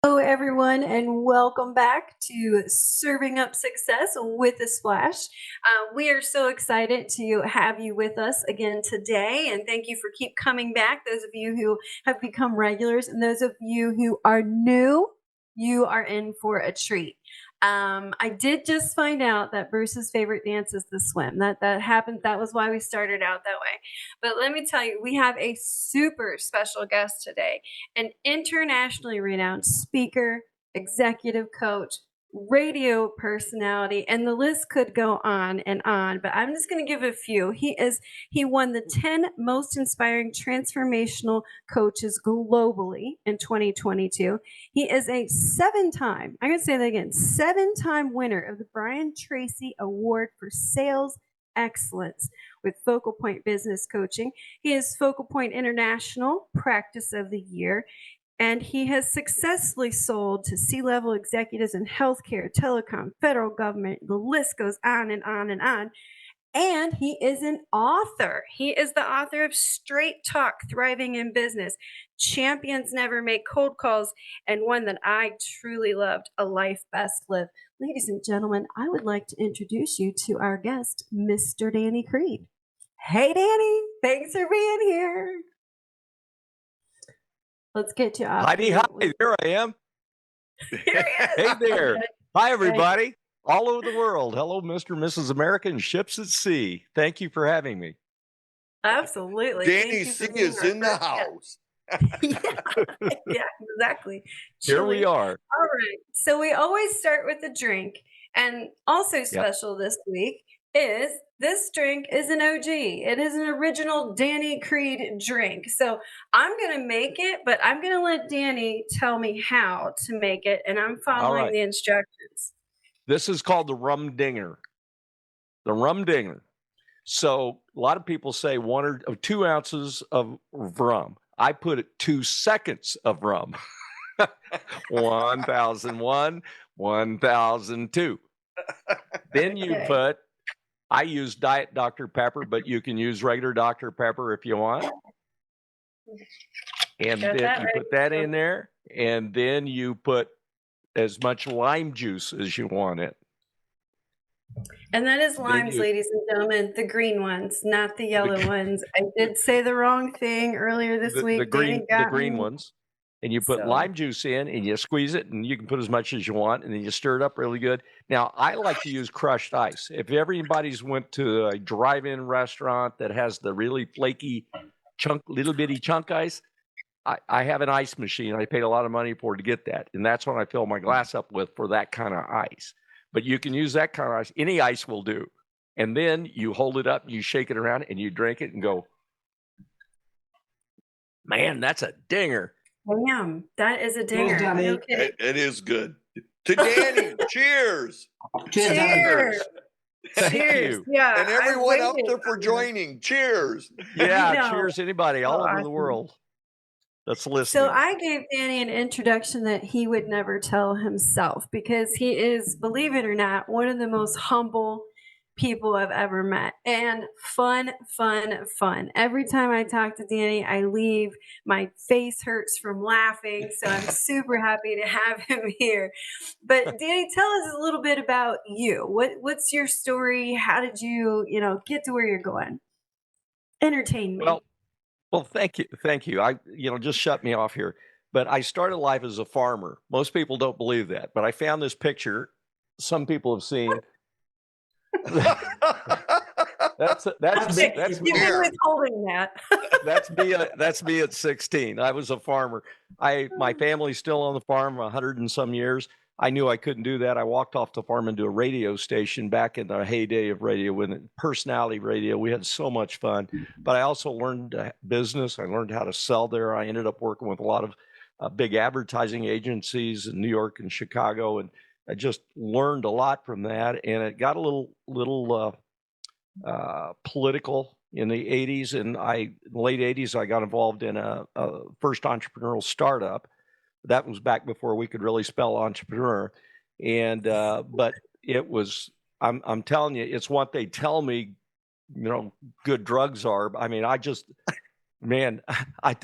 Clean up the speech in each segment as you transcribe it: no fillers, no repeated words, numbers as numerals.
Hello, everyone, and welcome back to Serving Up Success with a Splash. We are so excited to have you with us again today, and thank you for keep coming back. Those of you who have become regulars, and those of you who are new, you are in for a treat. I did just find out that Bruce's favorite dance is the swim. That happened. That was why we started out that way. But let me tell you, we have a super special guest today, an internationally renowned speaker, executive coach, radio personality, and the list could go on and on, but I'm just going to give a few. He won the 10 most inspiring transformational coaches globally in 2022. He is a I'm going to say that again, 7-time winner of the Brian Tracy Award for Sales Excellence with Focal Point Business Coaching. He is Focal Point International Practice of the Year, and he has successfully sold to C-level executives in healthcare, telecom, federal government. The list goes on and on and on. And he is an author. He is the author of Straight Talk, Thriving in Business, Champions Never Make Cold Calls, and one that I truly loved, A Life Best Lived. Ladies and gentlemen, I would like to introduce you to our guest, Mr. Danny Creed. Hey, Danny. Thanks for being here. Let's get you off. Heidi, hi, there I am. Here he is. Hey there. Hi, everybody. All over the world. Hello, Mr. and Mrs. America and ships at sea. Thank you for having me. Absolutely. Danny C is in the house. yeah, exactly. Here we are. All right. So we always start with a drink. And also special this week is this drink is an OG. It is an original Danny Creed drink. So I'm going to make it, but I'm going to let Danny tell me how to make it. And I'm following the instructions. This is called the Rum Dinger. The Rum Dinger. So a lot of people say 1 or 2 ounces of rum. I put it 2 seconds of rum. 1001, 1002. Then you put, I use Diet Dr. Pepper, but you can use regular Dr. Pepper if you want. And then you put that in there, and then you put as much lime juice as you want it. And that is limes, ladies and gentlemen, the green ones, not the yellow ones. I did say the wrong thing earlier this week. The green ones. And you put lime juice in, and you squeeze it, and you can put as much as you want, and then you stir it up really good. Now, I like to use crushed ice. If everybody's went to a drive-in restaurant that has the really flaky little bitty chunk ice, I have an ice machine. I paid a lot of money for to get that, and that's what I fill my glass up with for that kind of ice. But you can use that kind of ice. Any ice will do. And then you hold it up, you shake it around, and you drink it and go, man, that's a dinger. Damn, that is a dinger. It is good. To Danny, cheers. Cheers. Thank you. Yeah, and everyone out there for joining. Cheers. Yeah, cheers anybody all over the world. That's listening. So I gave Danny an introduction that he would never tell himself because he is, believe it or not, one of the most humble people I've ever met, and fun. Every time I talk to Danny, I leave, my face hurts from laughing, so I'm super happy to have him here. But Danny, tell us a little bit about you. What's your story? How did you, get to where you're going? Entertain me. Well, thank you. I, just shut me off here. But I started life as a farmer. Most people don't believe that, but I found this picture. Some people have seen. That's me. That's me. You've been withholding that. That's me at 16. I was a farmer. My family's still on the farm 100 and some years. I knew I couldn't do that. I walked off the farm into a radio station back in the heyday of radio, when personality radio. We had so much fun. But I also learned business. I learned how to sell there. I ended up working with a lot of big advertising agencies in New York and Chicago, and I just learned a lot from that. And it got a little political in the 80s, and late 80s, I got involved in a first entrepreneurial startup. That was back before we could really spell entrepreneur. And, but it was, I'm telling you, it's what they tell me, good drugs are. I mean, Man,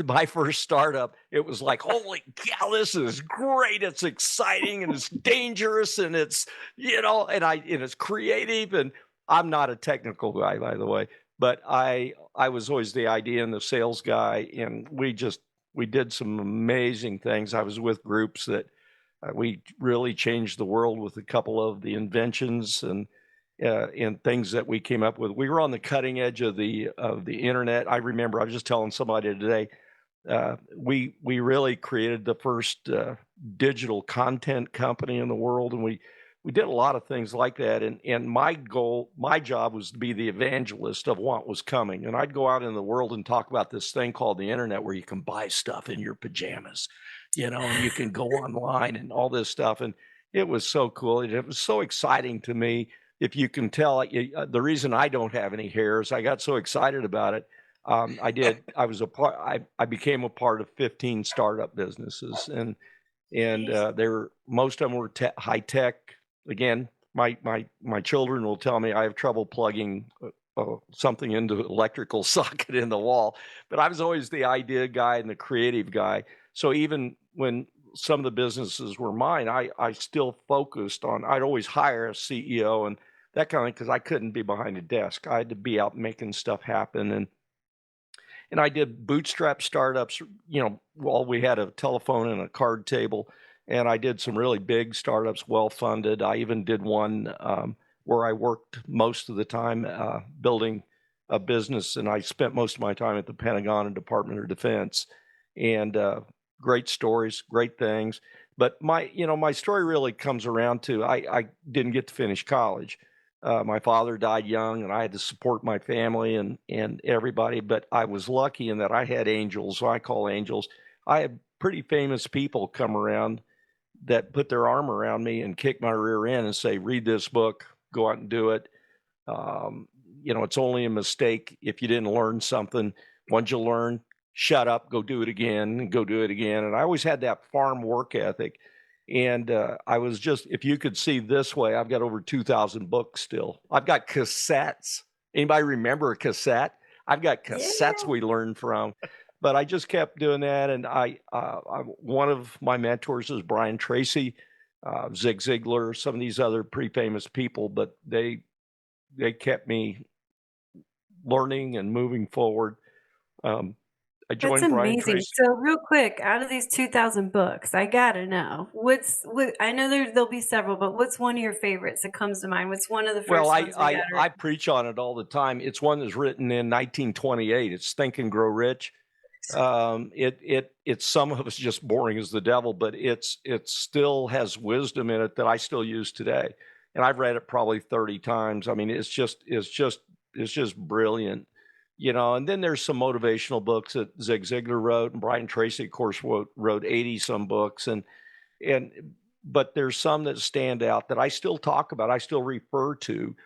my first startup, it was like, holy cow, this is great. It's exciting and it's dangerous and it's, and it's creative. And I'm not a technical guy, by the way, but I was always the idea and the sales guy. And we did some amazing things. I was with groups that we really changed the world with a couple of the inventions and things that we came up with. We were on the cutting edge of the internet. I remember I was just telling somebody today, we really created the first digital content company in the world, and we did a lot of things like that. And my job was to be the evangelist of what was coming. And I'd go out in the world and talk about this thing called the internet, where you can buy stuff in your pajamas, and you can go online and all this stuff. And it was so cool. It was so exciting to me. If you can tell, the reason I don't have any hair is I got so excited about it. I became a part of 15 startup businesses, and most of them were high tech. Again, my children will tell me I have trouble plugging something into an electrical socket in the wall, but I was always the idea guy and the creative guy. So even when some of the businesses were mine, I still focused on, I'd always hire a CEO and that kind of thing, because I couldn't be behind a desk. I had to be out making stuff happen. And I did bootstrap startups, while we had a telephone and a card table. And I did some really big startups, well-funded. I even did one where I worked most of the time building a business, and I spent most of my time at the Pentagon and Department of Defense. And great stories, great things. But my story really comes around to I didn't get to finish college. My father died young, and I had to support my family and everybody. But I was lucky in that I had angels. So I call angels. I had pretty famous people come around that put their arm around me and kick my rear end and say, "Read this book, go out and do it. It's only a mistake if you didn't learn something. Once you learn, shut up, go do it again, and go do it again." And I always had that farm work ethic. And I was just, if you could see this way, I've got over 2,000 books still. I've got cassettes. Anybody remember a cassette? I've got cassettes we learned from. But I just kept doing that. And one of my mentors is Brian Tracy, Zig Ziglar, some of these other pretty famous people. But they kept me learning and moving forward. I joined That's Brian amazing. Tracy. So real quick, out of these 2,000 books, I gotta know I know there'll be several, but what's one of your favorites that comes to mind? What's one of the first Well, ones we gotta I preach on it all the time. It's one that's written in 1928. It's Think and Grow Rich. It's some of it's just boring as the devil, but it still has wisdom in it that I still use today. And I've read it probably 30 times. I mean, it's just brilliant. And then there's some motivational books that Zig Ziglar wrote, and Brian Tracy, of course, wrote 80 some books. But there's some that stand out that I still talk about, I still refer to,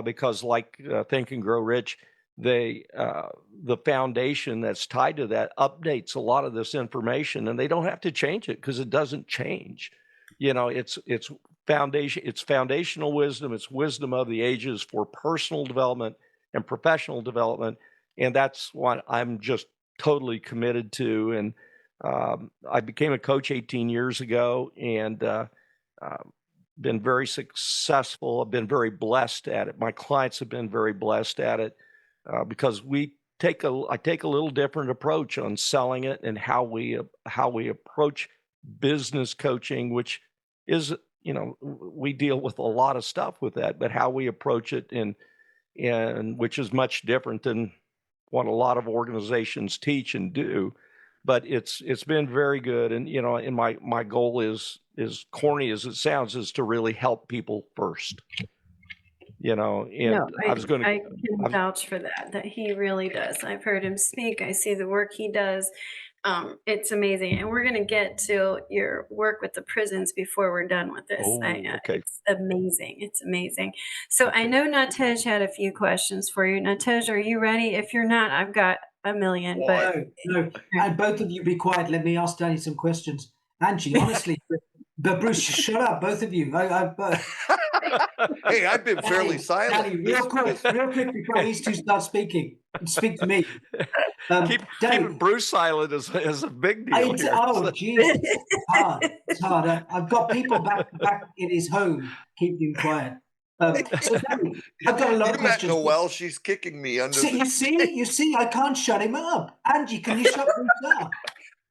because like Think and Grow Rich, the foundation that's tied to that updates a lot of this information, and they don't have to change it because it doesn't change. It's foundational wisdom. It's wisdom of the ages for personal development and professional development. And that's what I'm just totally committed to. And I became a coach 18 years ago, and been very successful. I've been very blessed at it. My clients have been very blessed at it because I take a little different approach on selling it and how we approach business coaching, which is, we deal with a lot of stuff with that, but how we approach it and which is much different than what a lot of organizations teach and do. But it's been very good. And, and my goal is corny as it sounds, is to really help people first. And No, I can vouch for that he really does. I've heard him speak. I see the work he does. It's amazing. And we're going to get to your work with the prisons before we're done with this. Okay. It's amazing. It's amazing. So I know Nawtej had a few questions for you. Nawtej, are you ready? If you're not, I've got a million. No. And both of you be quiet. Let me ask Danny some questions. Angie, honestly, but Bruce, shut up, both of you. Hey, I've been fairly silent. Danny, real quick before these two start speaking, speak to me. Keeping Bruce silent is a big deal here. Oh, Jesus. It's hard. I've got people back in his home keeping him quiet. So, Danny, I've got a lot of questions. Noelle, she's kicking me under You see, I can't shut him up. Angie, can you shut Bruce up?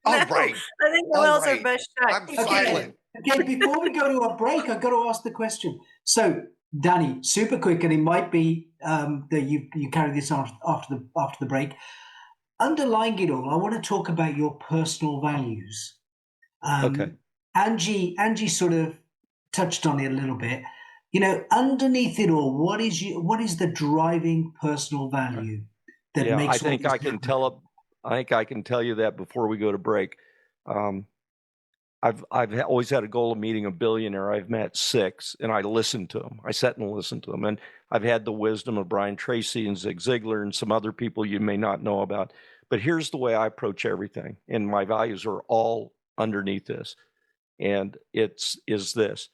All right. I think Noelle's our best shot. I'm silent. Okay, before we go to a break, I've got to ask the question. So, Danny, super quick, and it might be that you carry this on after the break. Underlying it all, I want to talk about your personal values. Okay. Angie sort of touched on it a little bit. You know, underneath it all, what is the driving personal value that makes? I think I can tell you that before we go to break. I've always had a goal of meeting a billionaire. I've met 6, and I listened to them. I sat and listened to them, and I've had the wisdom of Brian Tracy and Zig Ziglar and some other people you may not know about. But here's the way I approach everything, and my values are all underneath this, and is this: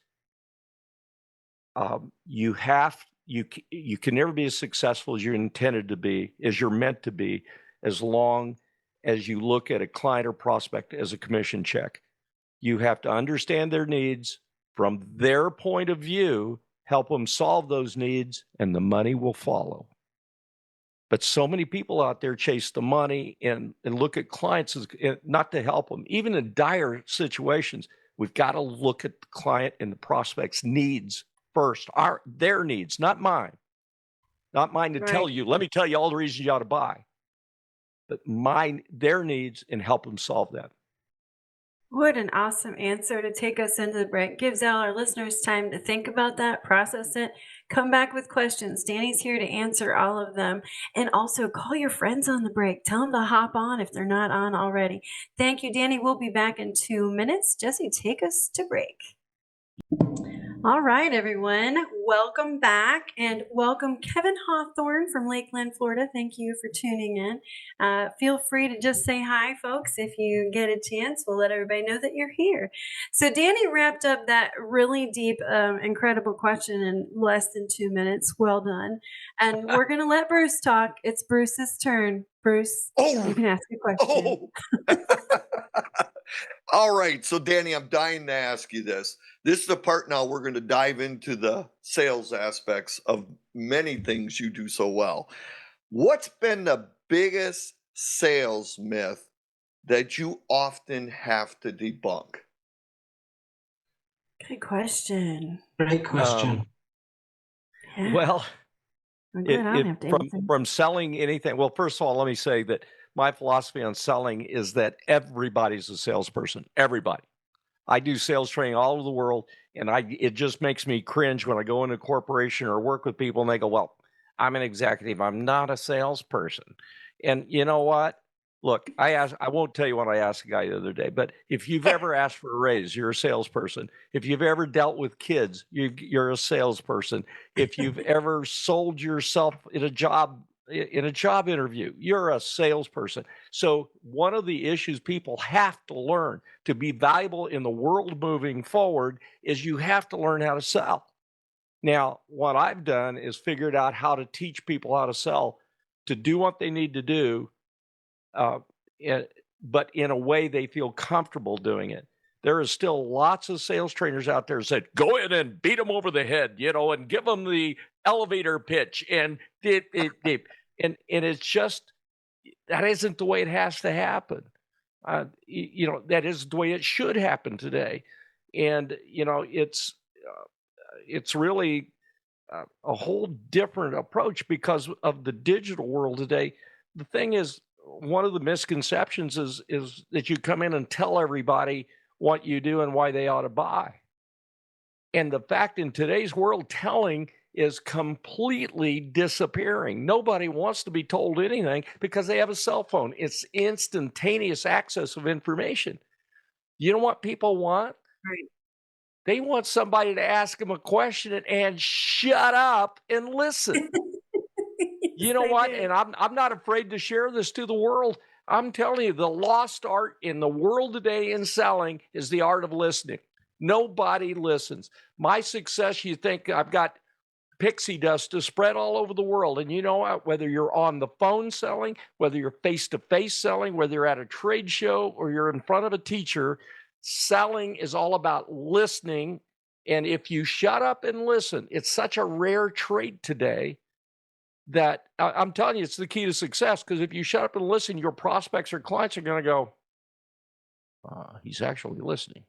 you can never be as successful as you're intended to be, as you're meant to be, as long as you look at a client or prospect as a commission check. You have to understand their needs from their point of view, help them solve those needs, and the money will follow. But so many people out there chase the money and look at clients as not to help them. Even in dire situations, we've got to look at the client and the prospect's needs first. Their needs, not mine. Not mine to tell you, let me tell you all the reasons you ought to buy. But their needs, and help them solve that. What an awesome answer to take us into the break. Gives all our listeners time to think about that, process it, come back with questions. Danny's here to answer all of them. And also call your friends on the break. Tell them to hop on if they're not on already. Thank you, Danny. We'll be back in 2 minutes. Jesse, take us to break. All right, everyone. Welcome back, and welcome Kevin Hawthorne from Lakeland, Florida. Thank you for tuning in. Feel free to just say hi, folks, if you get a chance. We'll let everybody know that you're here. So Danny wrapped up that really deep, incredible question in less than 2 minutes. Well done. And we're going to let Bruce talk. It's Bruce's turn. Bruce, you can ask a question. All right. So, Danny, I'm dying to ask you this. This is the part now we're going to dive into the sales aspects of many things you do so well. What's been the biggest sales myth that you often have to debunk? Good question. Great question. Well, from selling anything. Well, first of all, let me say that my philosophy on selling is that everybody's a salesperson. Everybody. I do sales training all over the world, and it just makes me cringe when I go into a corporation or work with people and they go, well, I'm an executive. I'm not a salesperson. And you know what? Look, I won't tell you what I asked a guy the other day, but if you've ever asked for a raise, you're a salesperson. If you've ever dealt with kids, you're a salesperson. If you've ever sold yourself in a job interview, you're a salesperson. So one of the issues people have to learn to be valuable in the world moving forward is you have to learn how to sell. Now, what I've done is figured out how to teach people how to sell, to do what they need to do, but in a way they feel comfortable doing it. There is still lots of sales trainers out there that said, go in and beat them over the head, and give them the elevator pitch. And it's just, that isn't the way it has to happen. That isn't the way it should happen today. And, it's really a whole different approach because of the digital world today. The thing is, one of the misconceptions is that you come in and tell everybody what you do and why they ought to buy. And the fact in today's world, telling is completely disappearing. Nobody wants to be told anything because they have a cell phone. It's instantaneous access of information. You know what people want? Right. They want somebody to ask them a question and shut up and listen. You know what? And I'm not afraid to share this to the world. I'm telling you, the lost art in the world today in selling is the art of listening. Nobody listens. My success, you think I've got pixie dust to spread all over the world. And you know what? Whether you're on the phone selling, whether you're face-to-face selling, whether you're at a trade show or you're in front of a teacher, selling is all about listening. And if you shut up and listen, it's such a rare trait today that I'm telling you, it's the key to success. Because if you shut up and listen, your prospects or clients are going to go, he's actually listening.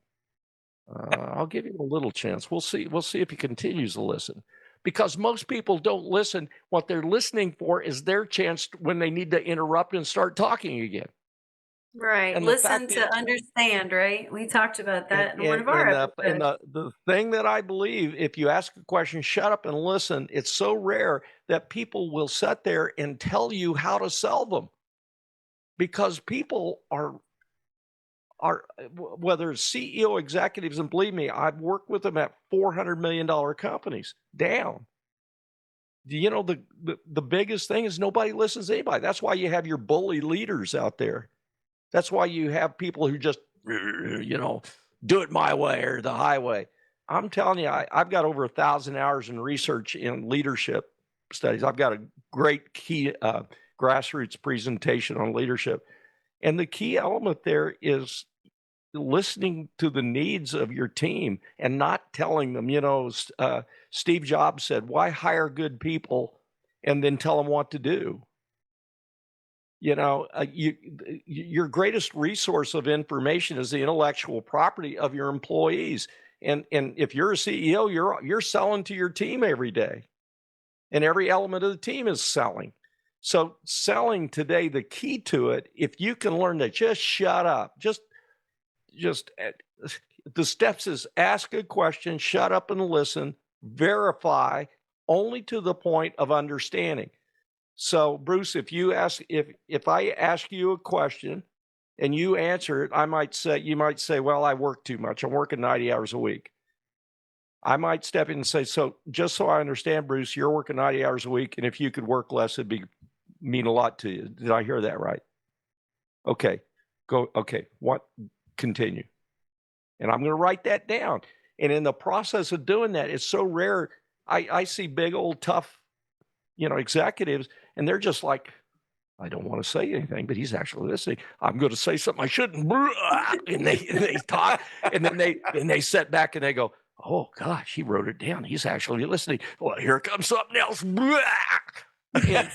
I'll give him a little chance. We'll see if he continues to listen. Because most people don't listen. What they're listening for is their chance when they need to interrupt and start talking again. Right. And Listen to understand, right? We talked about that in one of our episodes. And the thing that I believe, if you ask a question, shut up and listen, it's so rare that people will sit there and tell you how to sell them. Because people are whether it's CEO executives, and believe me, I've worked with them at $400 million companies down. You know, the biggest thing is nobody listens to anybody. That's why you have your bully leaders out there. That's why you have people who just, you know, do it my way or the highway. I'm telling you, I've got over 1,000 hours in research in leadership studies. I've got a great key grassroots presentation on leadership. And the key element there is listening to the needs of your team and not telling them, you know, Steve Jobs said, why hire good people and then tell them what to do? You know, your greatest resource of information is the intellectual property of your employees. And if you're a CEO, you're selling to your team every day. And every element of the team is selling. So selling today, the key to it, if you can learn to just shut up, just the steps is ask a question, shut up and listen, verify only to the point of understanding. So Bruce, if I ask you a question and you answer it, you might say, well, I work too much. I'm working 90 hours a week. I might step in and say, so just so I understand, Bruce, you're working 90 hours a week. And if you could work less, it'd mean a lot to you. Did I hear that right? Okay, continue. And I'm going to write that down. And in the process of doing that, it's so rare. I see big old tough, you know, executives, and they're just like, I don't want to say anything, but he's actually listening. I'm going to say something I shouldn't. And they talk, and then they sit back and they go, oh gosh, he wrote it down. He's actually listening. Well, here comes something else. And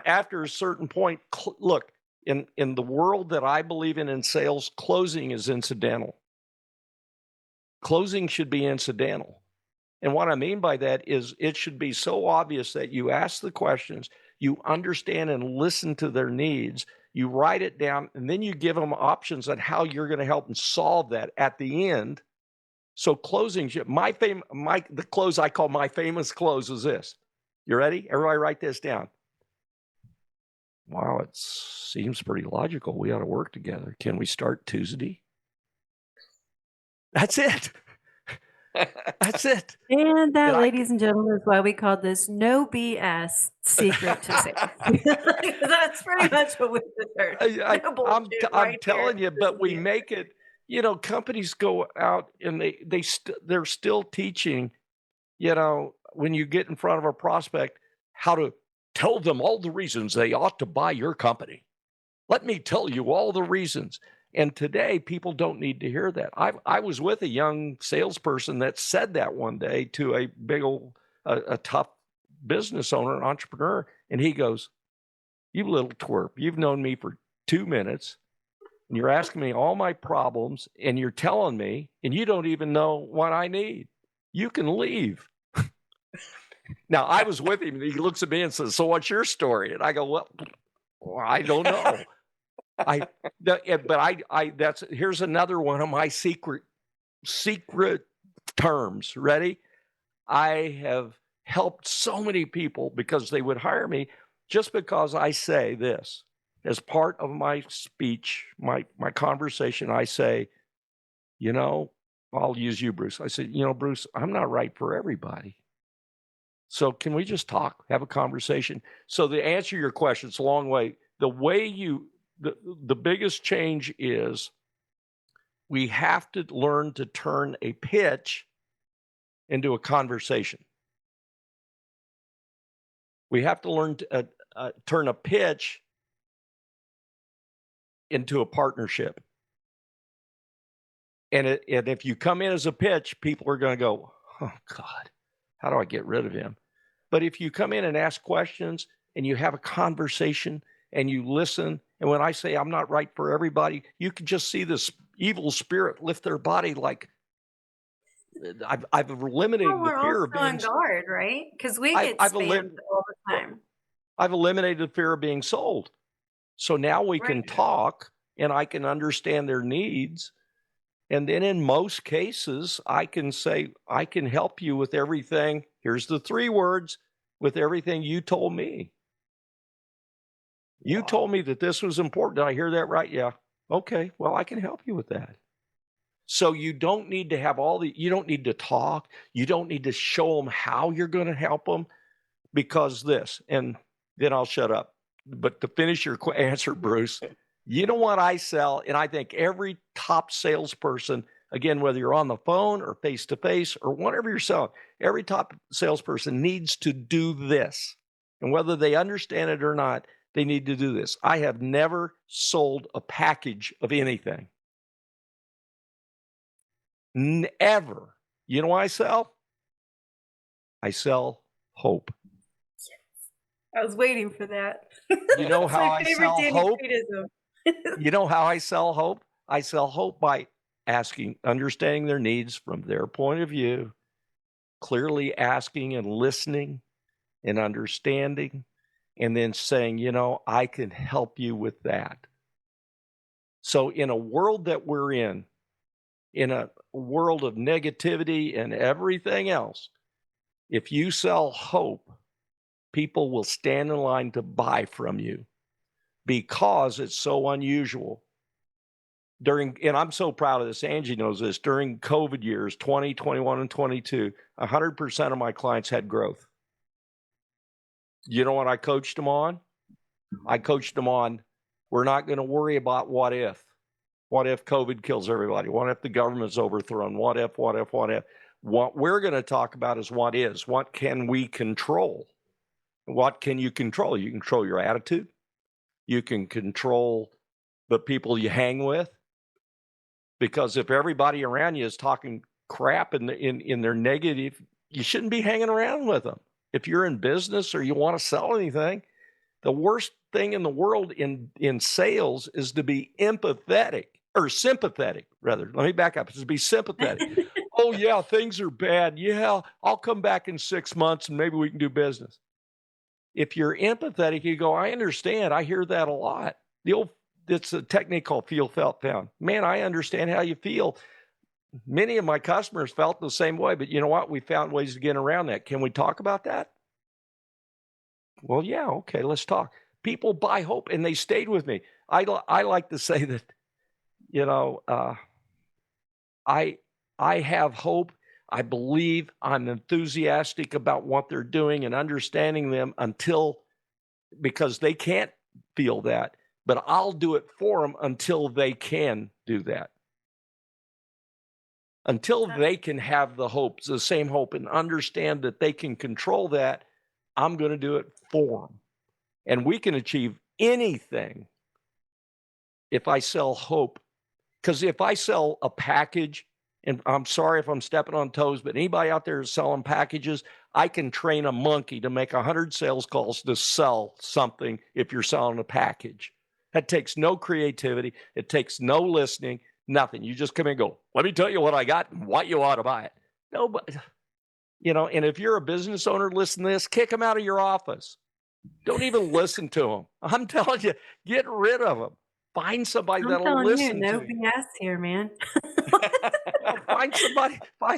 after a certain point, look, in the world that I believe in sales, closing is incidental. Closing should be incidental. And what I mean by that is it should be so obvious that you ask the questions, you understand and listen to their needs, you write it down, and then you give them options on how you're going to help them solve that at the end. So closing, the close I call my famous close is this. You ready? Everybody write this down. Wow, it seems pretty logical. We ought to work together. Can we start Tuesday? That's it. That's it. And that, ladies and gentlemen, is why we call this no BS secret to sales. That's pretty much what we heard. I'm telling you, but we make it, you know, companies go out and they're still teaching, you know, when you get in front of a prospect, how to tell them all the reasons they ought to buy your company. Let me tell you all the reasons. And today, people don't need to hear that. I was with a young salesperson that said that one day to a big old, a tough business owner, an entrepreneur, and he goes, "You little twerp, you've known me for 2 minutes, and you're asking me all my problems, and you're telling me, and you don't even know what I need. You can leave." Now, I was with him, and he looks at me and says, "So what's your story?" And I go, well I don't know. Here's another one of my secret terms. Ready? I have helped so many people because they would hire me just because I say this. As part of my speech, my conversation, I say, you know, I'll use you, Bruce. I said, you know, Bruce, I'm not right for everybody. So can we just talk, have a conversation? So to answer your question, it's a long way. The biggest change is we have to learn to turn a pitch into a conversation. We have to learn to turn a pitch into a partnership. And if you come in as a pitch, people are going to go, oh, God, how do I get rid of him? But if you come in and ask questions and you have a conversation and you listen, and when I say I'm not right for everybody, you can just see this evil spirit lift their body like, I've eliminated the fear of being on guard, right? Because we get spammed all the time. I've eliminated the fear of being sold. So now we can talk and I can understand their needs. And then in most cases, I can say, I can help you with everything. Here's the 3 words, with everything you told me. You told me that this was important. Did I hear that right? Yeah. Okay. Well, I can help you with that. So you don't need to have you don't need to talk. You don't need to show them how you're going to help them, because this, and then I'll shut up. But to finish your answer, Bruce, you know what I sell? And I think every top salesperson, again, whether you're on the phone or face-to-face or whatever you're selling, every top salesperson needs to do this. And whether they understand it or not, they need to do this. I have never sold a package of anything. Ever. You know what I sell? I sell hope. I was waiting for that. You know how I sell hope? You know how I sell hope? I sell hope by understanding their needs from their point of view, clearly asking and listening and understanding, and then saying, I can help you with that. So in a world that we're in a world of negativity and everything else, if you sell hope, people will stand in line to buy from you because it's so unusual. And I'm so proud of this, Angie knows this, during COVID years, 20, 21, and 22, 100% of my clients had growth. You know what I coached them on? I coached them on, we're not going to worry about what if. What if COVID kills everybody? What if the government's overthrown? What if? What we're going to talk about is what is. What can we control? What can you control? You control your attitude. You can control the people you hang with. Because if everybody around you is talking crap in their negative, you shouldn't be hanging around with them. If you're in business or you want to sell anything, the worst thing in the world in sales is to be empathetic, or sympathetic, rather. Let me back up. It's to be sympathetic. Oh, yeah, things are bad. Yeah, I'll come back in 6 months and maybe we can do business. If you're empathetic, you go, I understand. I hear that a lot. It's a technique called feel, felt, found. Man, I understand how you feel. Many of my customers felt the same way, but you know what? We found ways to get around that. Can we talk about that? Well, yeah, okay, let's talk. People buy hope, and they stayed with me. I like to say that, I have hope. I believe. I'm enthusiastic about what they're doing and understanding them because they can't feel that, but I'll do it for them until they can do that. Until they can have the same hope, and understand that they can control that, I'm going to do it for them. And we can achieve anything if I sell hope. Because if I sell a package, and I'm sorry if I'm stepping on toes, but anybody out there selling packages, I can train a monkey to make 100 sales calls to sell something if you're selling a package. That takes no creativity. It takes no listening, nothing. You just come in and go, let me tell you what I got and why you ought to buy it. No, but, and if you're a business owner, listen to this, kick them out of your office. Don't even listen to them. I'm telling you, get rid of them. Find somebody that'll listen to you. No BS here, man. Find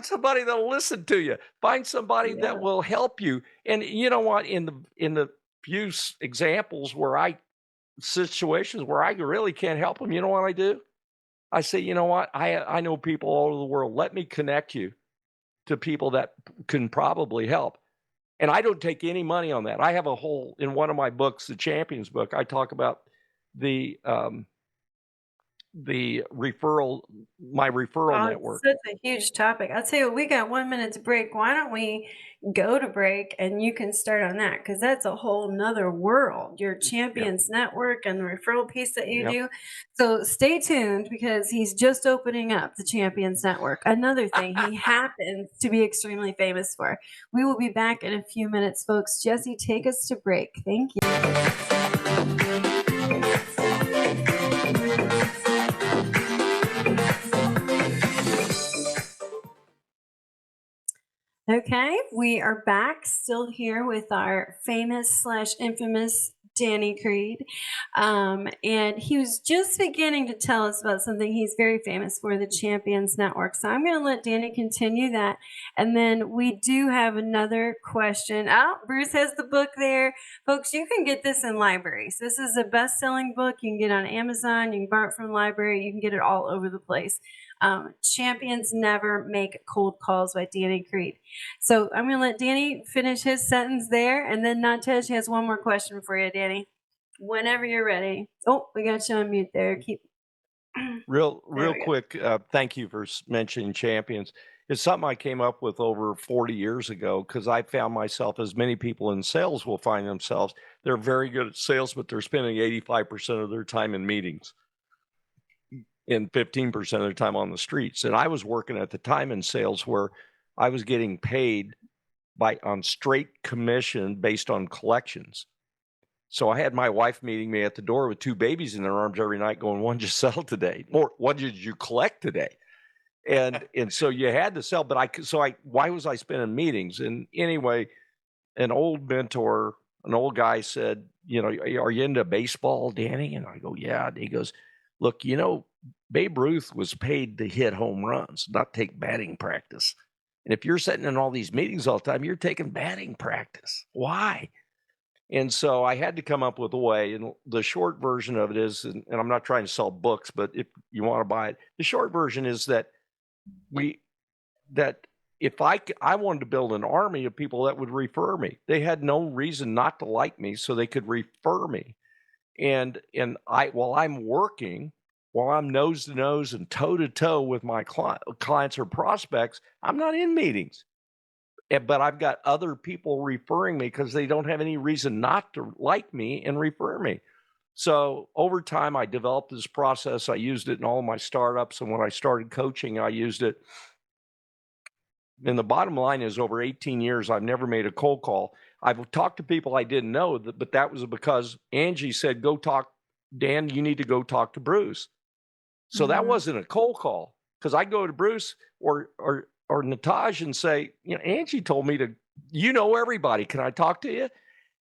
somebody that'll listen to you. Find somebody that will help you. And you know what? In the few situations where I really can't help them, you know what I do? I say, you know what? I know people all over the world. Let me connect you to people that can probably help. And I don't take any money on that. I have in one of my books, the Champions book, I talk about the my referral network. It's such a huge topic. I'll tell you what, we got 1 minute to break. Why don't we go to break and you can start on that, because that's a whole nother world, your champions network and the referral piece that you do. So stay tuned, because he's just opening up the champions network, another thing he happens to be extremely famous for. We will be back in a few minutes, folks. Jesse, take us to break. Thank you. Okay, we are back, still here with our famous / infamous Danny Creed. And he was just beginning to tell us about something he's very famous for, the Champions Network. So I'm going to let Danny continue that. And then we do have another question. Oh, Bruce has the book there. Folks, you can get this in libraries. This is a best-selling book. You can get it on Amazon. You can borrow it from the library. You can get it all over the place. Champions Never Make Cold Calls by Danny Creed. So I'm going to let Danny finish his sentence there, and then Nawtej has one more question for you, Danny. Whenever you're ready. Oh, we got you on mute there. Keep real quick. Thank you for mentioning champions. It's something I came up with over 40 years ago, because I found myself, as many people in sales will find themselves, they're very good at sales, but they're spending 85% of their time in meetings and 15% of their time on the streets. And I was working at the time in sales where I was getting paid on straight commission based on collections. So I had my wife meeting me at the door with 2 babies in their arms every night going, "What did you sell today?" Or "What did you collect today?" And so you had to sell, but why was I spending meetings? And anyway, an old mentor, an old guy said, "Are you into baseball, Danny?" And I go, "Yeah." And he goes, "Look, Babe Ruth was paid to hit home runs, not take batting practice. And if you're sitting in all these meetings all the time, you're taking batting practice. Why?" And so I had to come up with a way. And the short version of it is, and I'm not trying to sell books, but if you want to buy it, the short version is that if I wanted to build an army of people that would refer me. They had no reason not to like me, so they could refer me. And while I'm working, while I'm nose to nose and toe to toe with my clients or prospects, I'm not in meetings. But I've got other people referring me because they don't have any reason not to like me and refer me. So over time, I developed this process. I used it in all of my startups. And when I started coaching, I used it. And the bottom line is, over 18 years, I've never made a cold call. I've talked to people I didn't know, but that was because Angie said, "Go talk, Dan, you need to go talk to Bruce." So that wasn't a cold call, because I go to Bruce or Nawtej and say, "Angie told me to, everybody. Can I talk to you?"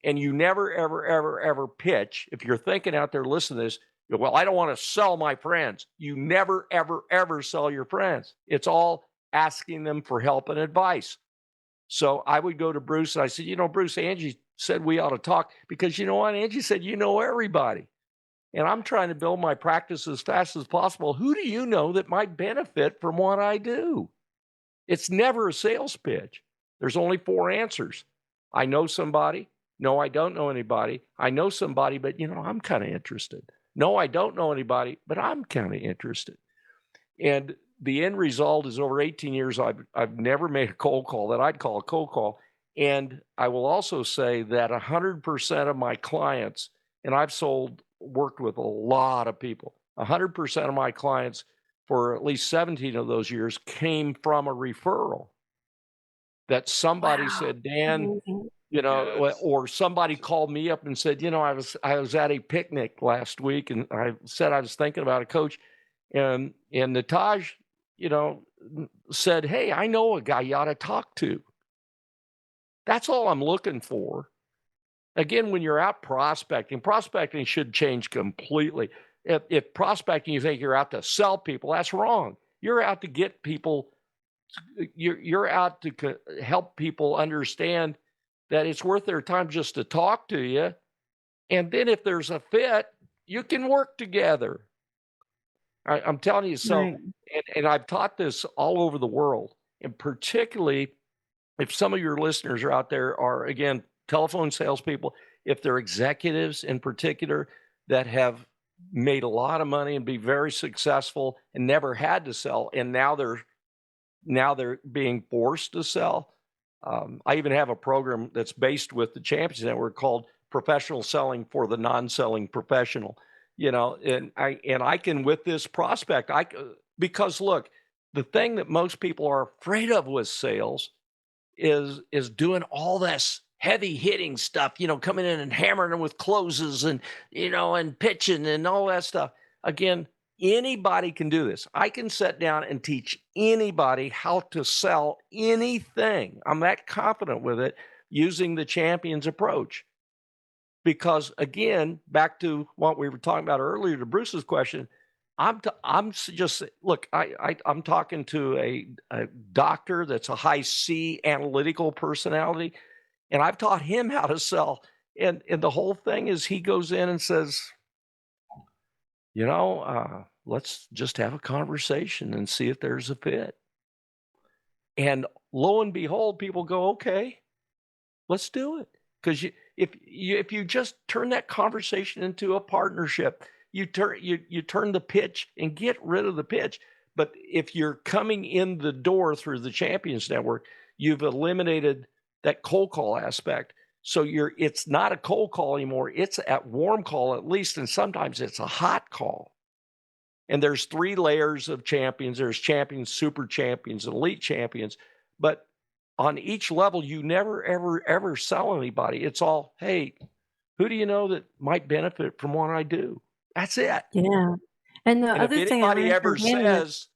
And you never, ever, ever, ever pitch. If you're thinking out there listening to this, "Well, I don't want to sell my friends." You never, ever, ever sell your friends. It's all asking them for help and advice. So I would go to Bruce and I said, "Bruce, Angie said we ought to talk, because you know what? Angie said, everybody. And I'm trying to build my practice as fast as possible. Who do you know that might benefit from what I do?" It's never a sales pitch. There's only 4 answers. I know somebody. No, I don't know anybody. I know somebody, but I'm kind of interested. No, I don't know anybody, but I'm kind of interested. And the end result is, over 18 years, I've never made a cold call that I'd call a cold call. And I will also say that 100% of my clients, and I've worked with a lot of people, 100% of my clients for at least 17 of those years came from a referral. That somebody said, "Dan," or somebody called me up and said, I was at a picnic last week, and I said I was thinking about a coach, and Nawtej, said, "Hey, I know a guy you ought to talk to." That's all I'm looking for. Again, when you're out prospecting should change completely. If prospecting, you think you're out to sell people, that's wrong. You're out to get people. You're out to help people understand that it's worth their time just to talk to you. And then if there's a fit, you can work together. I'm telling you. So, right. And I've taught this all over the world, and particularly if some of your listeners are out there are, again, telephone salespeople, if they're executives in particular that have made a lot of money and be very successful and never had to sell, and now they're being forced to sell. I even have a program that's based with the Champions Network called Professional Selling for the Non-Selling Professional. And I can, with this prospect, because look, the thing that most people are afraid of with sales is doing all this heavy hitting stuff, coming in and hammering them with closes and, and pitching and all that stuff. Again, anybody can do this. I can sit down and teach anybody how to sell anything. I'm that confident with it using the Champions approach. Because again, back to what we were talking about earlier to Bruce's question, I'm talking to a doctor that's a high C analytical personality, and I've taught him how to sell. And the whole thing is he goes in and says, let's just have a conversation and see if there's a fit. And lo and behold, people go, okay, let's do it. Because if you just turn that conversation into a partnership, you turn the pitch and get rid of the pitch. But if you're coming in the door through the Champions Network, you've eliminated that cold call aspect. So it's not a cold call anymore. It's at warm call at least, and sometimes it's a hot call. And there's 3 layers of champions. There's champions, super champions, and elite champions. But on each level, you never, ever, ever sell anybody. It's all, hey, who do you know that might benefit from what I do? That's it. Yeah. And the other thing I learned from him was,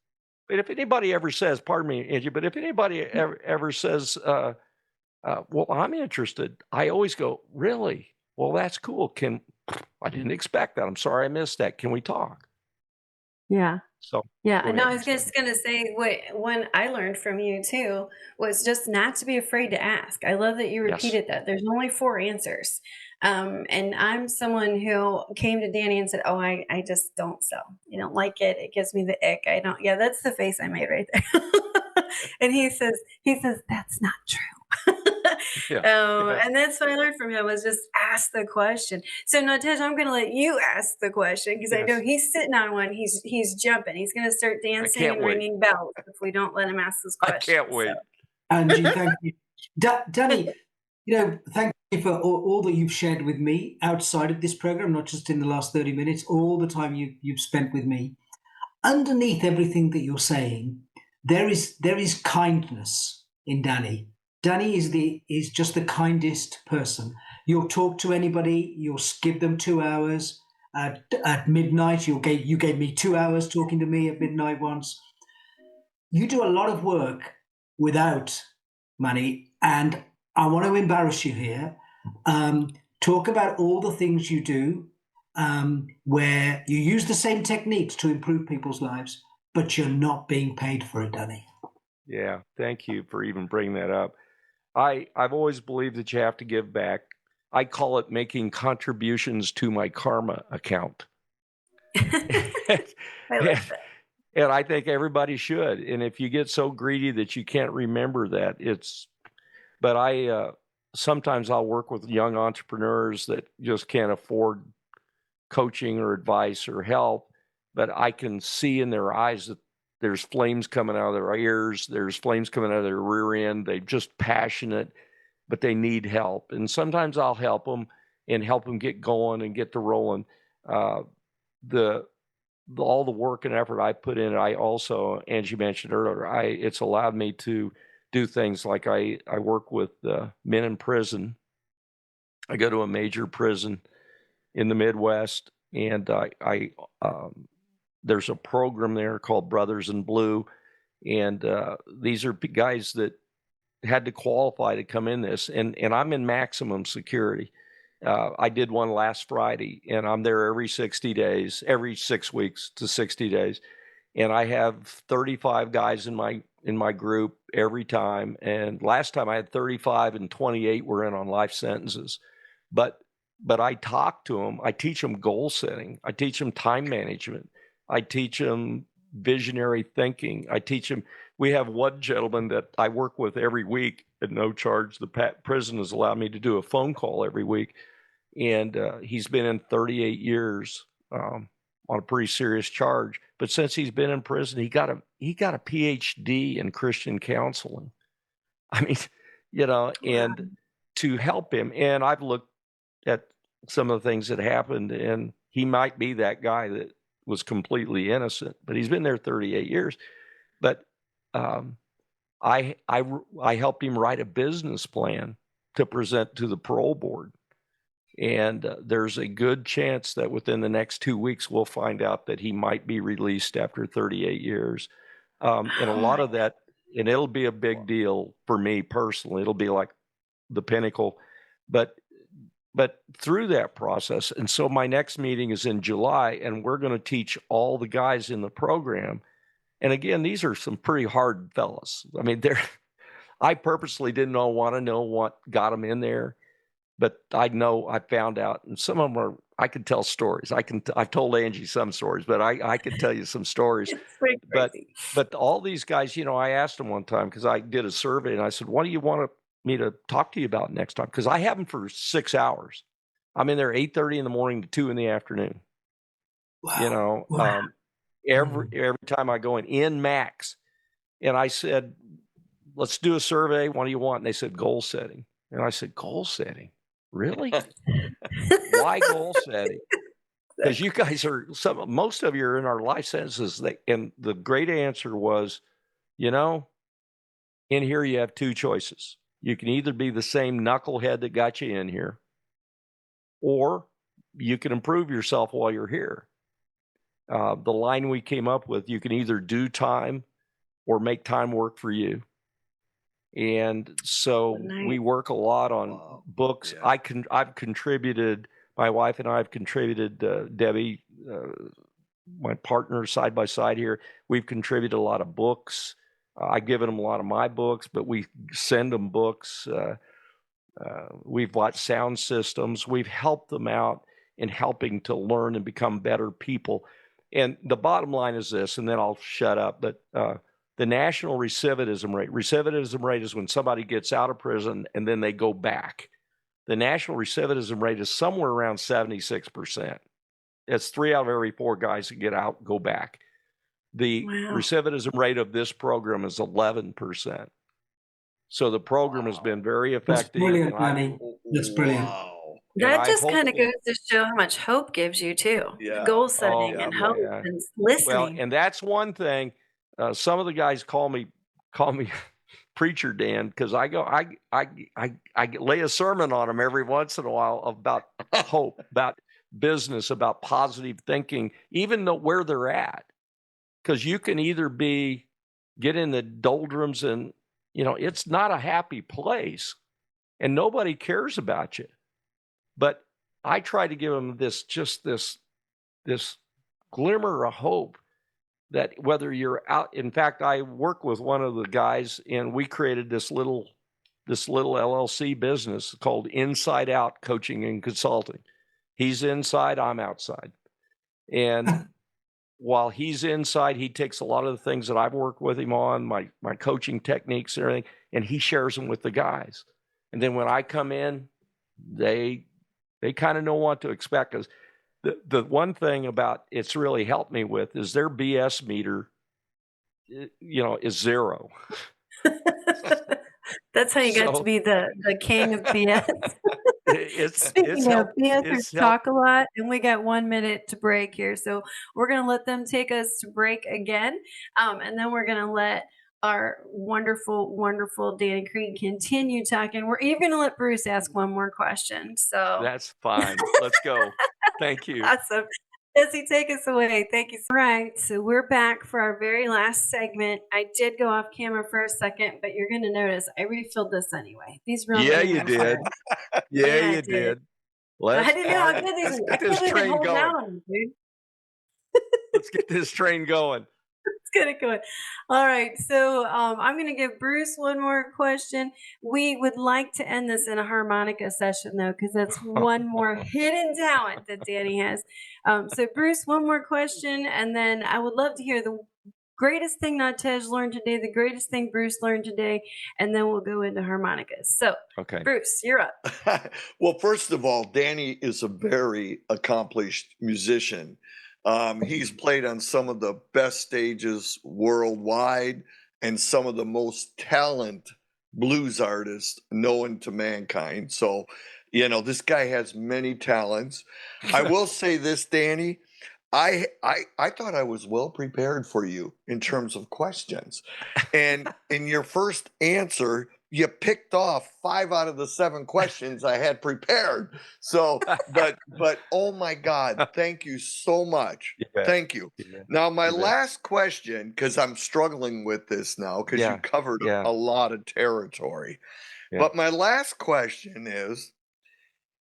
if anybody ever says, pardon me, Angie, but if anybody ever says, well, I'm interested, I always go, really? Well, that's cool. I didn't expect that. I'm sorry I missed that. Can we talk? Yeah. So yeah, and I was just going to say one I learned from you too was just not to be afraid to ask. I love that you repeated that. There's only 4 answers. And I'm someone who came to Danny and said, oh, I just don't sell. I don't like it. It gives me the ick. I don't. Yeah, that's the face I made right there. And he says, that's not true. And that's what I learned from him was just ask the question. So Nawtej, I'm going to let you ask the question because I know he's sitting on one. He's jumping. He's going to start dancing and ringing bells if we don't let him ask this question. I can't wait. So. Angie, thank you. Danny, thank you for all that you've shared with me outside of this program, not just in the last 30 minutes, all the time you've spent with me. Underneath everything that you're saying, there is kindness in Danny. Danny is just the kindest person. You'll talk to anybody. You'll give them 2 hours at midnight. You gave me 2 hours talking to me at midnight once. You do a lot of work without money, and I want to embarrass you here. Talk about all the things you do where you use the same techniques to improve people's lives, but you're not being paid for it, Danny. Yeah, thank you for even bringing that up. I've always believed that you have to give back. I call it making contributions to my karma account. I love that. And I think everybody should. And if you get so greedy that you can't remember that, but sometimes I'll work with young entrepreneurs that just can't afford coaching or advice or help, but I can see in their eyes that there's flames coming out of their ears. There's flames coming out of their rear end. They're just passionate, but they need help. And sometimes I'll help them and help them get going and get to rolling. All the work and effort I put in, I also, Angie mentioned earlier, it's allowed me to do things like I work with men in prison. I go to a major prison in the Midwest, and there's a program there called Brothers in Blue, and these are guys that had to qualify to come in this, and I'm in maximum security. I did one last Friday, and I'm there every 60 days, every 6 weeks to 60 days, and I have 35 guys in my group every time. And last time I had 35, and 28 were in on life sentences, but I talk to them. I teach them goal setting. I teach them time management. I teach them visionary thinking. I teach them. We have one gentleman that I work with every week at no charge. The prison has allowed me to do a phone call every week, and he's been in 38 years. on a pretty serious charge. But since he's been in prison, he got a PhD in Christian counseling. I mean, and to help him. And I've looked at some of the things that happened, and he might be that guy that was completely innocent, but he's been there 38 years. But I helped him write a business plan to present to the parole board. And there's a good chance that within the next 2 weeks, we'll find out that he might be released after 38 years. And a lot of that, and it'll be a big deal for me personally. It'll be like the pinnacle. But through that process, and so my next meeting is in July, and we're going to teach all the guys in the program. And again, these are some pretty hard fellas. I mean, I purposely didn't want to know what got them in there. But I found out, and some of them I could tell stories. I've told Angie some stories, but I could tell you some stories. But all these guys, I asked them one time, because I did a survey, and I said, what do you want me to talk to you about next time? Because I have them for 6 hours. I'm in there 8:30 in the morning to 2 in the afternoon. Wow. Every time I go in max. And I said, let's do a survey. What do you want? And they said, goal setting. And I said, goal setting? Really? Why goal setting? Because you guys most of you are in our life sentences. And the great answer was, in here you have two choices. You can either be the same knucklehead that got you in here, or you can improve yourself while you're here. The line we came up with, you can either do time or make time work for you. And so we work a lot on books. Yeah. I've contributed, my wife and I have contributed, Debbie, my partner, side by side here. We've contributed a lot of books. I've given them a lot of my books, but we send them books. We've bought sound systems. We've helped them out in helping to learn and become better people. And the bottom line is this, and then I'll shut up, but the national recidivism rate is when somebody gets out of prison and then they go back. The national recidivism rate is somewhere around 76%. It's 3 out of every 4 guys that get out go back. The recidivism rate of this program is 11%. So the program has been very effective. That's brilliant, Manny. That's brilliant. Wow. That just kind of goes to show how much hope gives you too. Yeah. Goal setting and hope and listening. Well, and that's one thing. Some of the guys call me Preacher Dan, because I lay a sermon on them every once in a while about hope, about business, about positive thinking, even though where they're at. Because you can either get in the doldrums and, it's not a happy place and nobody cares about you. But I try to give them this glimmer of hope that whether you're out, in fact, I work with one of the guys and we created this little LLC business called Inside Out Coaching and Consulting. He's inside, I'm outside. And while he's inside, he takes a lot of the things that I've worked with him on, my coaching techniques and everything, and he shares them with the guys. And then when I come in, they kind of know what to expect. Because the one thing about it's really helped me with is their BS meter, is 0. That's how you got to be the king of BS. Speaking of BSers talk a lot, and we got 1 minute to break here, so we're going to let them take us to break again, and then we're going to let our wonderful, wonderful Danny Creed continue talking. We're even going to let Bruce ask one more question. So that's fine. Let's go. Thank you. Awesome. Jesse, take us away. Thank you. All right, so we're back for our very last segment. I did go off camera for a second, but you're going to notice I refilled this anyway. These real you did. Yeah, you did. I didn't know how good these. Let's get this train going. Let's get this train going. Let's get it going. All right, so I'm going to give Bruce one more question. We would like to end this in a harmonica session, though, because that's one more hidden talent that Danny has. So, Bruce, one more question, and then I would love to hear the greatest thing Nawtej learned today, the greatest thing Bruce learned today, and then we'll go into harmonicas. So, okay. Bruce, you're up. Well, first of all, Danny is a very accomplished musician. He's played on some of the best stages worldwide and some of the most talented blues artists known to mankind. So, this guy has many talents. I will say this, Danny. I thought I was well prepared for you in terms of questions. And in your first answer, you picked off 5 out of the 7 questions I had prepared. So, but oh my God, thank you so much. Thank you. Now, my last question, because I'm struggling with this now, because you covered a lot of territory. But my last question is,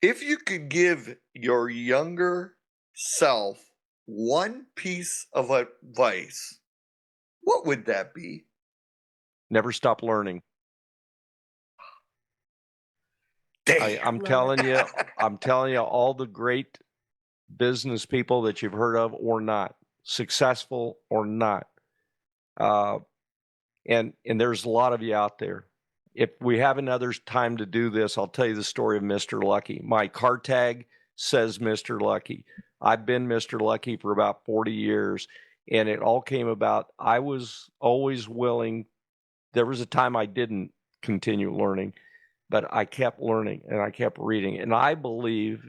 if you could give your younger self one piece of advice, what would that be? Never stop learning. I'm telling you, all the great business people that you've heard of or not, successful or not, and there's a lot of you out there. If we have another time to do this, I'll tell you the story of Mr. Lucky. My car tag says Mr. Lucky. I've been Mr. Lucky for about 40 years, and it all came about. I was always willing. There was a time I didn't continue learning, but I kept learning and I kept reading. And I believe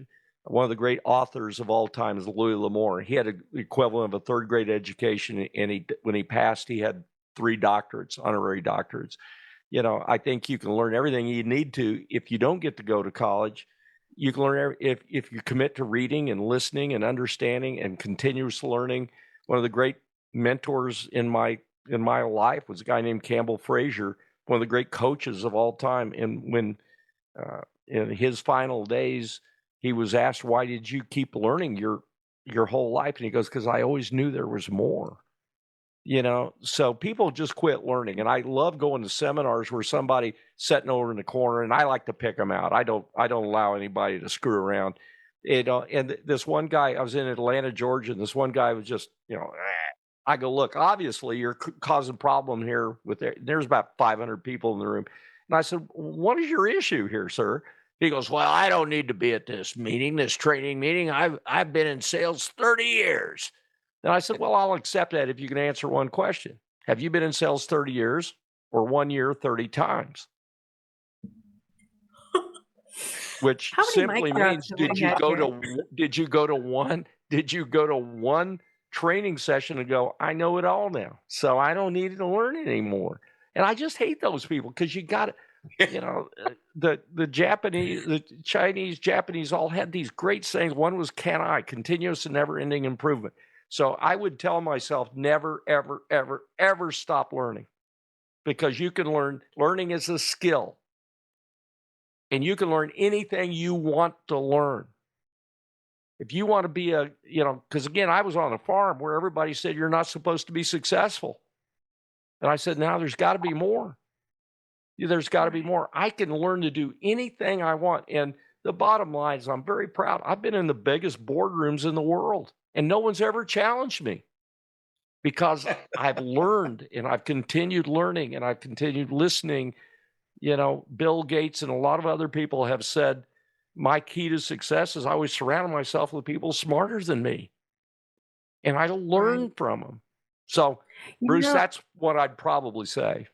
one of the great authors of all time is Louis L'Amour. He had the equivalent of a 3rd grade education, and when he passed, he had 3 doctorates, honorary doctorates. I think you can learn everything you need to. If you don't get to go to college, you can learn if you commit to reading and listening and understanding and continuous learning. One of the great mentors in my life was a guy named Campbell Frazier, one of the great coaches of all time. And when in his final days, he was asked, "Why did you keep learning your whole life?" And he goes, "Because I always knew there was more." So people just quit learning. And I love going to seminars where somebody sitting over in the corner, and I like to pick them out. I don't allow anybody to screw around. And this one guy, I was in Atlanta, Georgia, and this one guy was just, I go, "Look, obviously you're causing a problem here there's about 500 people in the room." And I said, "What is your issue here, sir?" He goes, "Well, I don't need to be at this training meeting. I've been in sales 30 years. And I said, "Well, I'll accept that if you can answer one question. Have you been in sales 30 years or 1 year 30 times?" Which simply means, did you go to one training session and go, "I know it all now, so I don't need to learn it anymore"? And I just hate those people, because you got to, the Japanese, the Chinese, Japanese all had these great sayings. One was "Can-I," continuous and never-ending improvement. So I would tell myself, never, ever, ever, ever stop learning, because you can learn. Learning is a skill, and you can learn anything you want to learn. If you want to be because again, I was on a farm where everybody said you're not supposed to be successful. And I said, now there's got to be more. There's got to be more. I can learn to do anything I want. And the bottom line is, I'm very proud. I've been in the biggest boardrooms in the world, and no one's ever challenged me, because I've learned, and I've continued learning, and I've continued listening. Bill Gates and a lot of other people have said, my key to success is I always surround myself with people smarter than me, and I learn from them. So, Bruce, that's what I'd probably say.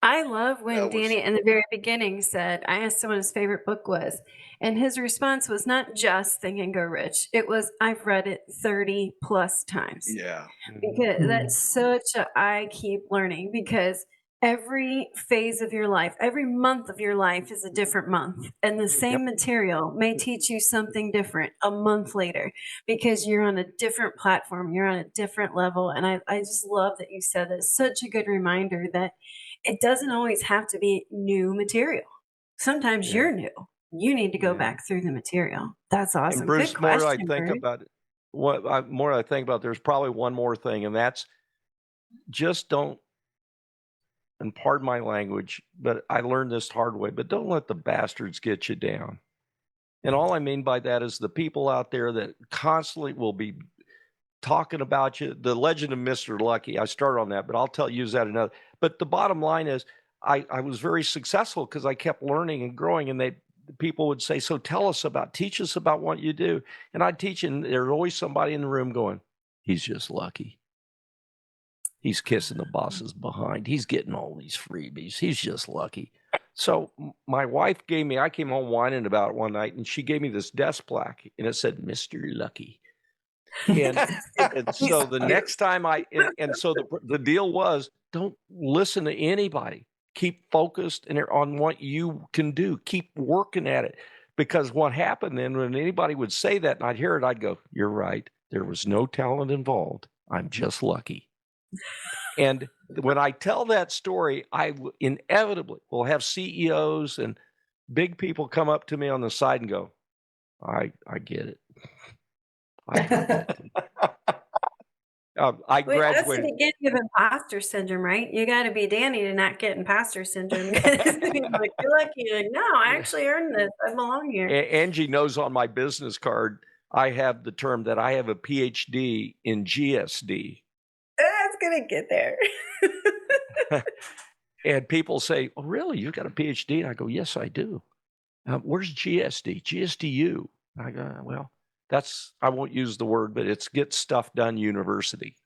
I love when Danny in the very beginning said, I asked him what his favorite book was, and his response was not just Think and Go Rich. It was, I've read it 30 plus times. Yeah. Because that's I keep learning, because every phase of your life, every month of your life is a different month. And the same material may teach you something different a month later, because you're on a different platform, you're on a different level. And I just love that you said that. It's such a good reminder that it doesn't always have to be new material. Sometimes you're new. You need to go back through the material. That's awesome. And Bruce, good question, more I think about it, more I think about, there's probably one more thing, and that's just don't, and pardon my language, but I learned this hard way, but don't let the bastards get you down. And all I mean by that is the people out there that constantly will be talking about you. The legend of Mr. Lucky, I started on that, but I'll use that another. But the bottom line is, I was very successful because I kept learning and growing, and people would say, so teach us about what you do. And I'd teach, and there's always somebody in the room going, he's just lucky. He's kissing the bosses behind. He's getting all these freebies. He's just lucky. So my wife I came home whining about it one night, and she gave me this desk plaque, and it said, Mr. Lucky. And so the next time so the deal was, don't listen to anybody. Keep focused on what you can do. Keep working at it. Because what happened then, when anybody would say that and I'd hear it, I'd go, you're right. There was no talent involved. I'm just lucky. And when I tell that story, I inevitably will have CEOs and big people come up to me on the side and go, I get it. I graduated. That's what you get with imposter syndrome, right? You got to be Danny to not get imposter syndrome. Like, you're lucky. You're like, no, I actually earned this. I belong here. Angie knows on my business card, I have the term that I have a PhD in GSD. That's going to get there. And people say, oh, really? You got a PhD? And I go, yes, I do. Where's GSD? GSDU. I go, well, I won't use the word, but it's Get Stuff Done University.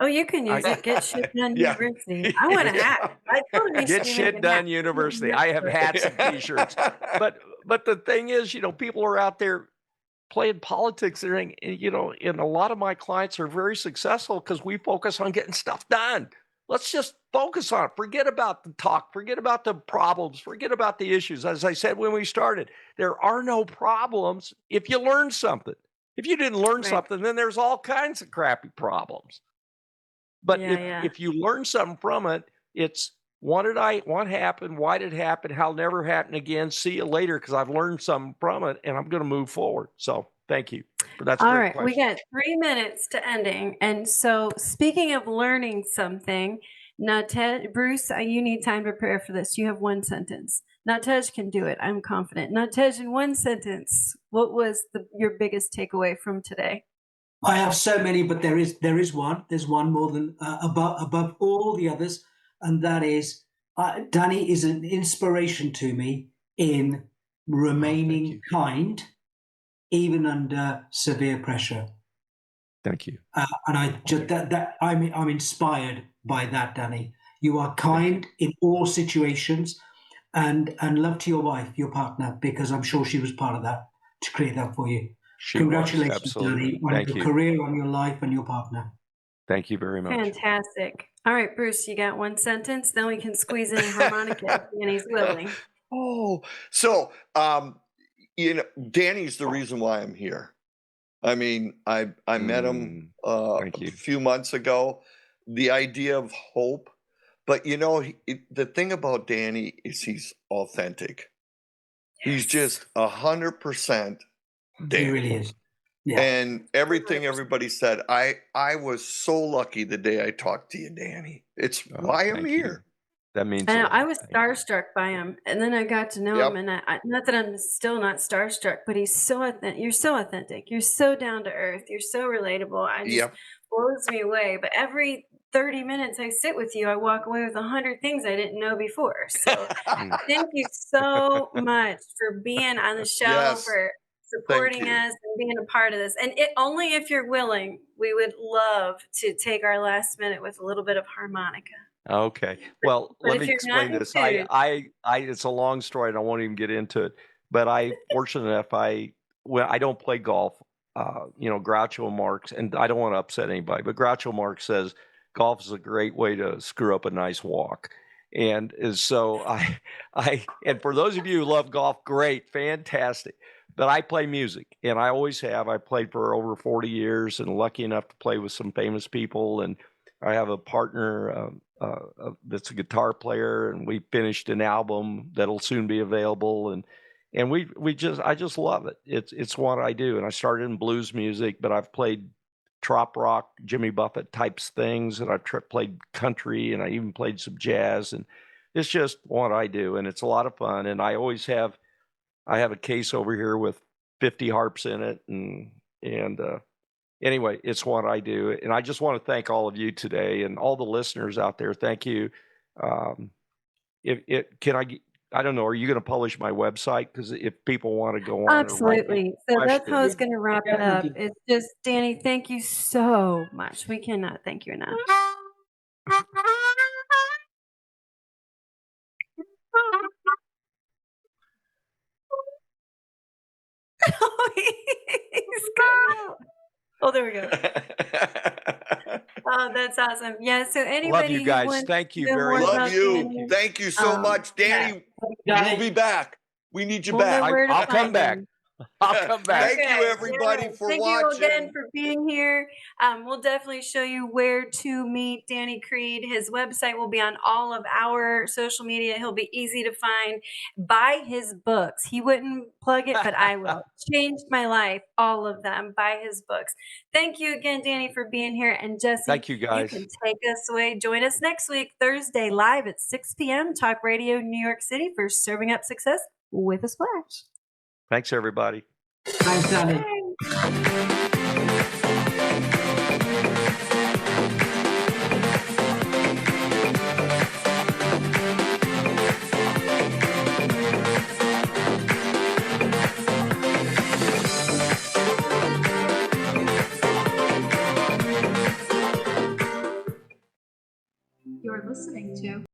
Oh, you can use it. Get Shit Done University. I want a hat. I totally Get Shit Done University. I have hats and T-shirts. But the thing is, people are out there playing politics, and and a lot of my clients are very successful because we focus on getting stuff done. Let's just focus on it. Forget about the talk. Forget about the problems. Forget about the issues. As I said when we started, there are no problems if you learn something. If you didn't learn something, then there's all kinds of crappy problems. But if you learn something from it, it's what happened, why did it happen, how it'll never happen again, see you later because I've learned something from it and I'm going to move forward. So thank you. That's all right. Question. We got 3 minutes to ending. And so speaking of learning something, Nawtej, Bruce, you need time to prepare for this. You have one sentence. Nawtej can do it. I'm confident. Nawtej, in one sentence, what was your biggest takeaway from today? I have so many, but there is one. There's one more than above all the others, and that is Danny is an inspiration to me in remaining kind, even under severe pressure. Thank you. And I just I'm inspired by that, Danny. You are kind in all situations, and love to your wife, your partner, because I'm sure she was part of that to create that for you. Congratulations, Danny, on your career, on your life, and your partner. Thank you very much. Fantastic. All right, Bruce, you got one sentence. Then we can squeeze in a harmonica, and he's willing. Oh, so Danny's the reason why I'm here. I mean, I met him a few months ago. The idea of hope, but the thing about Danny is he's authentic. Yes. He's just 100%. Danny. He really is. Yeah. And everything everybody said, I was so lucky the day I talked to you, Danny. It's why I'm here. That means I was starstruck by him, and then I got to know him, and I not that I'm still not starstruck, but he's so authentic. You're so authentic. You're so down to earth. You're so relatable. I just blows me away. But every 30 minutes I sit with you, I walk away with 100 things I didn't know before. So thank you so much for being on the show, for supporting us and being a part of this. And only if you're willing, we would love to take our last minute with a little bit of harmonica. Okay. Well, let me explain this. It's a long story and I won't even get into it, but fortunate enough, I don't play golf. Groucho Marx, and I don't want to upset anybody, but Groucho Marx says golf is a great way to screw up a nice walk. And so and for those of you who love golf, great, fantastic. But I play music, and I always have. I played for over 40 years and lucky enough to play with some famous people. And I have a partner that's a guitar player, and we finished an album that'll soon be available. And I just love it. It's what I do. And I started in blues music, but I've played trop rock, Jimmy Buffett types things, and I've played country, and I even played some jazz. And it's just what I do, and it's a lot of fun. And I always have. I have a case over here with 50 harps in it, and anyway, it's what I do. And I just want to thank all of you today and all the listeners out there. Thank you. I don't know. Are you going to publish my website? Because if people want to go on, Absolutely. So that's how I was questions. going to wrap it up. It's just, Danny, thank you so much. We cannot thank you enough. He's going out. Oh, there we go. Oh, that's awesome. Yeah. So anybody Love you who guys. wants Thank you to know very more much. about Love you. Danny, Thank you so much, Danny. Yeah. You'll be back. We need you we'll know back. where to I'll come find back. him. I'll come back. Thank you, everybody, yes. for Thank watching. you again for being here. We'll definitely show you where to meet Danny Creed. His website will be on all of our social media. He'll be easy to find. Buy his books. He wouldn't plug it, but I will. Changed my life, all of them. Buy his books. Thank you again, Danny, for being here. And Jesse, Thank you, guys. you can take us away. Join us next week, Thursday, live at 6 p.m. Talk Radio, New York City, for Serving Up Success with a Splash. Thanks, everybody. Thanks, Danny. You're listening to